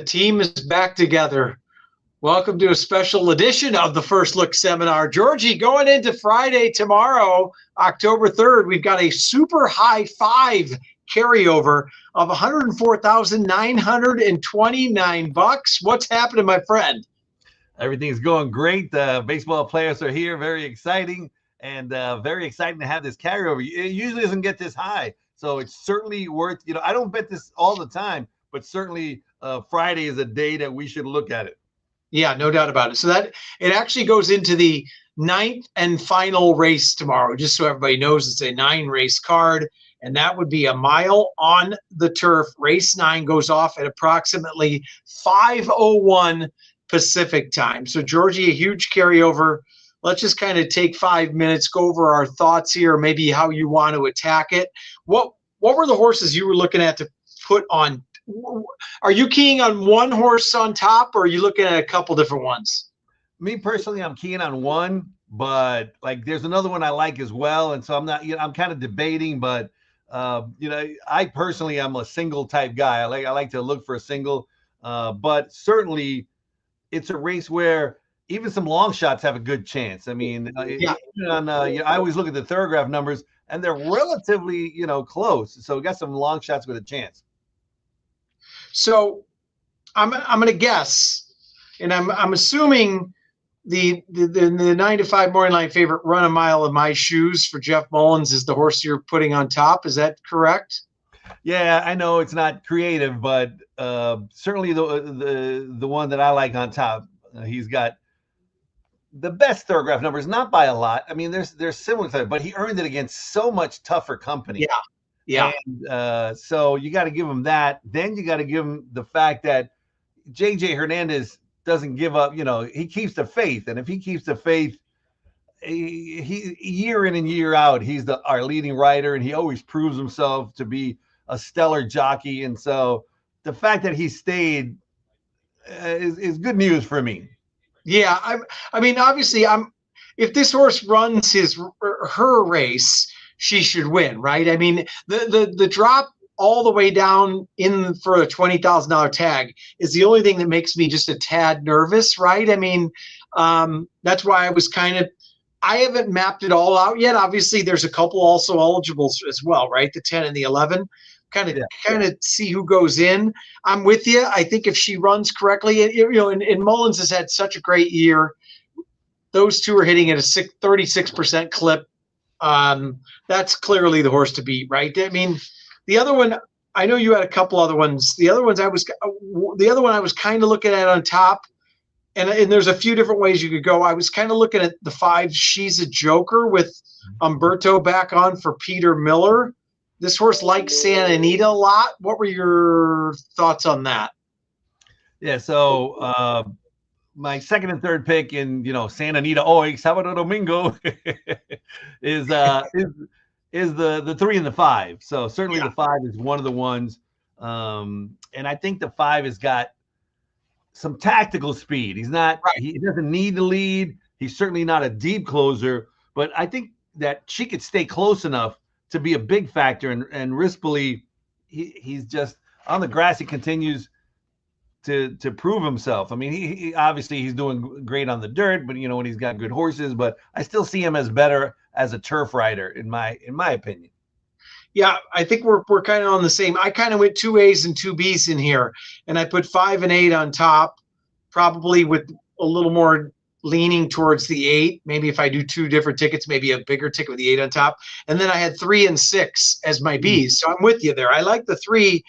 team is back together. Welcome to a special edition of the First Look Seminar. Georgie, going into Friday tomorrow, October 3rd, we've got a super high five carryover of $104,929. What's happening, my friend? Everything's going great. The baseball players are here. Very exciting and very exciting to have this carryover. It usually doesn't get this high. So it's certainly worth, I don't bet this all the time, but certainly Friday is a day that we should look at it. Yeah, no doubt about it. So that it actually goes into the ninth and final race tomorrow. Just so everybody knows, it's a 9-race card, and that would be a mile on the turf. Race 9 goes off at approximately 5:01 Pacific time. So, Georgie, a huge carryover. Let's just kind of take 5 minutes, go over our thoughts here, maybe how you want to attack it. What were the horses you were looking at to put on? Are you keying on one horse on top, or are you looking at a couple different ones? Me personally, I'm keying on one, but like there's another one I like as well. And so I'm not, I'm kind of debating, but I personally am a single type guy. I like to look for a single, but certainly it's a race where even some long shots have a good chance. I mean, I always look at the Thoroughgraph numbers, and they're relatively, close. So we got some long shots with a chance. So I'm going to guess, and I'm assuming the 9-5 morning line favorite, Run a Mile in My Shoes for Jeff Mullins, is the horse you're putting on top. Is that correct? Yeah, I know it's not creative, but certainly the one that I like on top. He's got the best Thoroughgraph numbers, not by a lot. I mean, there's similar to it, but he earned it against so much tougher company. Yeah. And so you got to give him that. Then you got to give him the fact that JJ Hernandez doesn't give up. He keeps the faith, and if he keeps the faith, he year in and year out, he's our leading rider, and he always proves himself to be a stellar jockey. And so the fact that he stayed is good news for me. Yeah, I mean, obviously, if this horse runs her race, she should win, right? I mean, the drop all the way down in for a $20,000 tag is the only thing that makes me just a tad nervous, right? I mean, that's why I haven't mapped it all out yet. Obviously, there's a couple also eligibles as well, right? The 10 and the 11. Kind of see who goes in. I'm with you. I think if she runs correctly, and Mullins has had such a great year. Those two are hitting at a 36% clip. That's clearly the horse to beat, right? I mean, the other one, I know you had a couple other ones. The other one I was kind of looking at on top, and there's a few different ways you could go. I was kind of looking at the 5, She's a Joker, with Umberto back on for Peter Miller. This horse likes Santa Anita a lot. What were your thoughts on that? Yeah, so my second and third pick in Santa Anita hoy Sábado Domingo is the 3 and the 5. So certainly the 5 is one of the ones, and I think the 5 has got some tactical speed. He doesn't need to lead. He's certainly not a deep closer, but I think that she could stay close enough to be a big factor. And Rispoli, he's just on the grass. He continues to prove himself. I mean, he obviously he's doing great on the dirt, but when he's got good horses. But I still see him as better as a turf rider, in my opinion. Yeah, I think we're kind of on the same. I kind of went 2 A's and 2 B's in here, and I put 5 and 8 on top, probably with a little more leaning towards the 8. Maybe if I do 2 different tickets, maybe a bigger ticket with the 8 on top. And then I had 3 and 6 as my B's. So I'm with you there. I like the 3.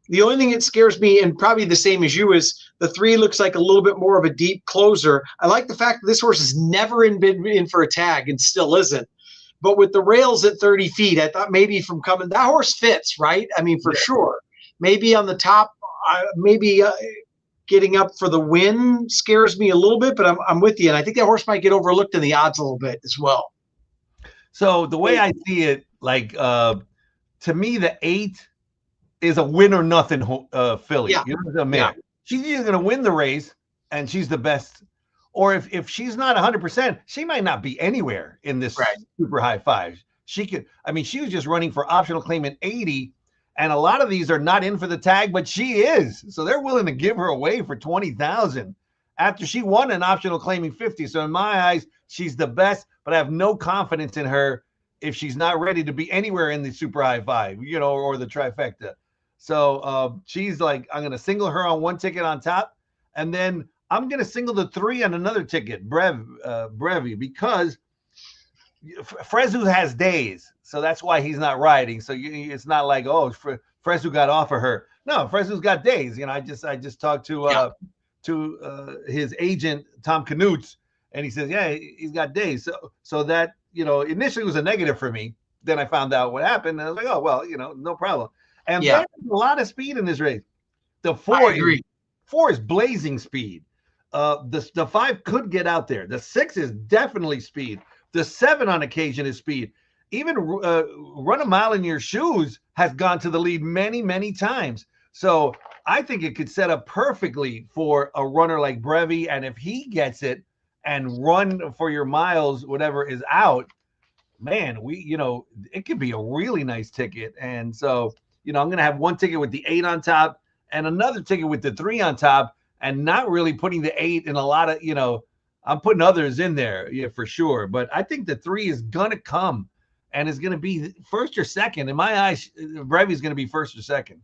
The only thing that scares me, and probably the same as you, is the 3 looks like a little bit more of a deep closer. I like the fact that this horse has never been in for a tag and still isn't. But with the rails at 30 feet, I thought maybe from coming, that horse fits, right? I mean, for sure. Maybe on the top, getting up for the win scares me a little bit, but I'm with you. And I think that horse might get overlooked in the odds a little bit as well. So the way I see it, to me, the 8 is a win or nothing filly. Yeah. She's either going to win the race, and she's the best, or if she's not 100%, she might not be anywhere in this super high 5. She could. I mean, she was just running for optional claim at 80, And a lot of these are not in for the tag, but she is. So they're willing to give her away for 20,000 after she won an optional claiming 50. So in my eyes, she's the best, but I have no confidence in her if she's not ready to be anywhere in the super high five, or the trifecta. So she's like, I'm going to single her on one ticket on top. And then I'm going to single the 3 on another ticket, Brevi, because Fresu has days. So that's why he's not riding. So it's not like, oh, Fresu got off of her. No, Fresu's got days. I just talked to his agent, Tom Knutz, and he says, yeah, he's got days. So that, initially was a negative for me. Then I found out what happened, and I was like, oh, well, no problem. And there's a lot of speed in this race. The 4 is blazing speed. The 5 could get out there. The 6 is definitely speed. The 7 on occasion is speed. Even Run a Mile in Your Shoes has gone to the lead many, many times. So I think it could set up perfectly for a runner like Brevi. And if he gets it and Run for Your Miles, whatever is out, man, it could be a really nice ticket. And so, I'm going to have one ticket with the 8 on top and another ticket with the 3 on top, and not really putting the 8 in a lot of, I'm putting others in there, for sure. But I think the 3 is going to come and is going to be first or second. In my eyes, Brevi is going to be first or second.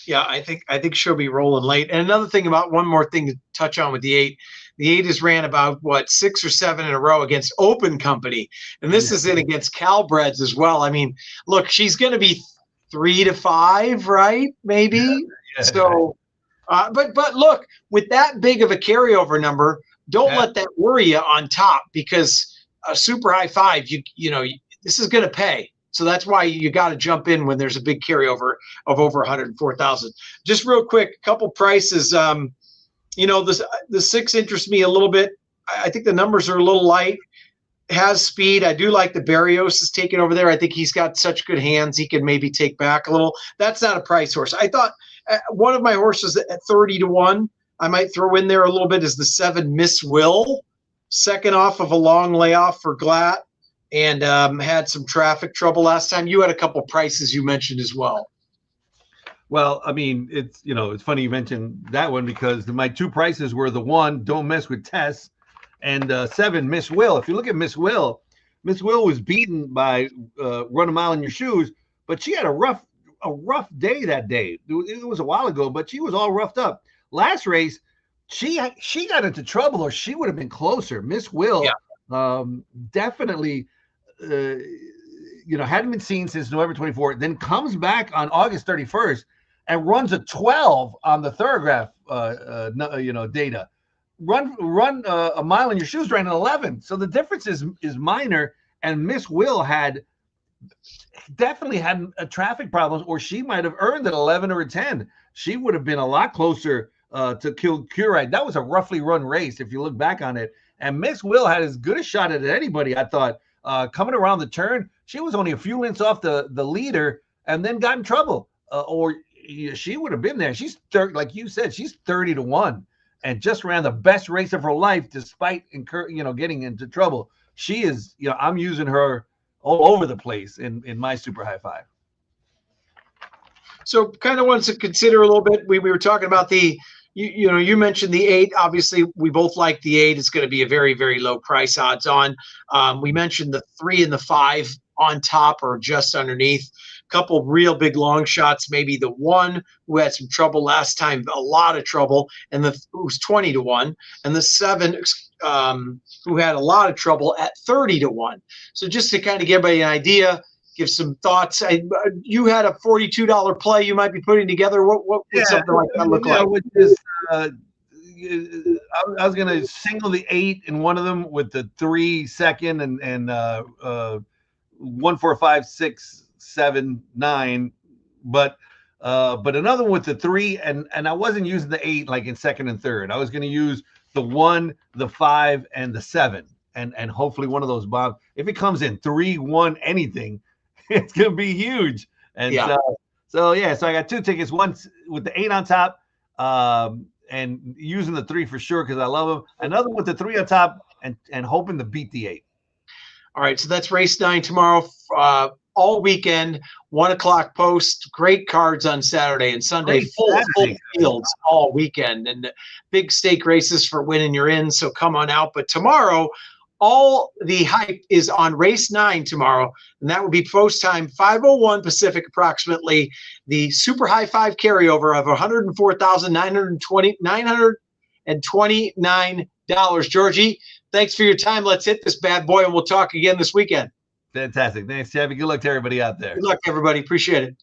Yeah, I think she'll be rolling late. And another thing about one more thing to touch on with the 8. The 8 has ran about 6 or 7 in a row against Open Company. And this is in against Calbreds as well. I mean, look, she's going to be 3 to 5, right? Maybe. Yeah. So, but look, with that big of a carryover number, don't let that worry you on top, because a super high 5, this is going to pay. So that's why you got to jump in when there's a big carryover of over 104,000. Just real quick, a couple prices. The 6 interests me a little bit. I think the numbers are a little light. Has speed. I do like the Barrios is taking over there. I think he's got such good hands. He can maybe take back a little. That's not a price horse. I thought one of my horses at 30 to 1, I might throw in there a little bit, is the 7 Miss Will, second off of a long layoff for Glatt, and had some traffic trouble last time. You had a couple prices you mentioned as well. Well, I mean, it's funny you mentioned that one, because my 2 prices were the 1, Don't Mess with Tess, and 7, Miss Will. If you look at Miss Will was beaten by Run a Mile in Your Shoes, but she had a rough day that day. It was a while ago, but she was all roughed up. Last race, she got into trouble, or she would have been closer. Miss Will definitely hadn't been seen since November 24th, then comes back on August 31st and runs a 12 on the Thorograph data. Run a Mile in Your Shoes ran an 11. So the difference is minor, and Miss Will definitely had a traffic problems, or she might have earned an 11 or a 10. She would have been a lot closer to kill Curide. That was a roughly run race if you look back on it. And Miss Will had as good a shot at anybody, I thought. Coming around the turn, she was only a few lengths off the leader, and then got in trouble. She would have been there. She's like you said, she's 30 to 1, and just ran the best race of her life despite getting into trouble. She is, I'm using her all over the place in my super high 5. So kind of wants to consider a little bit. We were talking about you mentioned the 8. Obviously, we both like the 8. It's going to be a very, very low price odds on. We mentioned the 3 and the 5 on top or just underneath. Couple real big long shots. Maybe the 1 who had some trouble last time, a lot of trouble, and it was 20 to 1, and the 7 who had a lot of trouble at 30 to 1. So just to kind of give everybody an idea, give some thoughts. You had a $42 play you might be putting together. What would something like that look like? I was going to single the 8 in one of them with the 3 second and 1, 4, 5, 6, 7, 9, but another one with the 3, and I wasn't using the 8 like in second and third. I was going to use the 1, the 5, and the 7, and hopefully one of those bombs. If it comes in 3, 1, anything, it's going to be huge. And so I got 2 tickets, one with the 8 on top, and using the 3 for sure because I love them. Another with the 3 on top and hoping to beat the 8. All right, so that's race 9 tomorrow. all weekend, 1 o'clock post, great cards on Saturday and Sunday, Great full Saturday. fields all weekend, and big stake races for winning you're in. So come on out. But tomorrow, all the hype is on race 9 tomorrow, and that will be post time 5:01 Pacific, approximately. The super high five carryover of $104,929. Georgie, thanks for your time. Let's hit this bad boy, and we'll talk again this weekend. Fantastic. Thanks, Chevy. Good luck to everybody out there. Good luck, everybody. Appreciate it.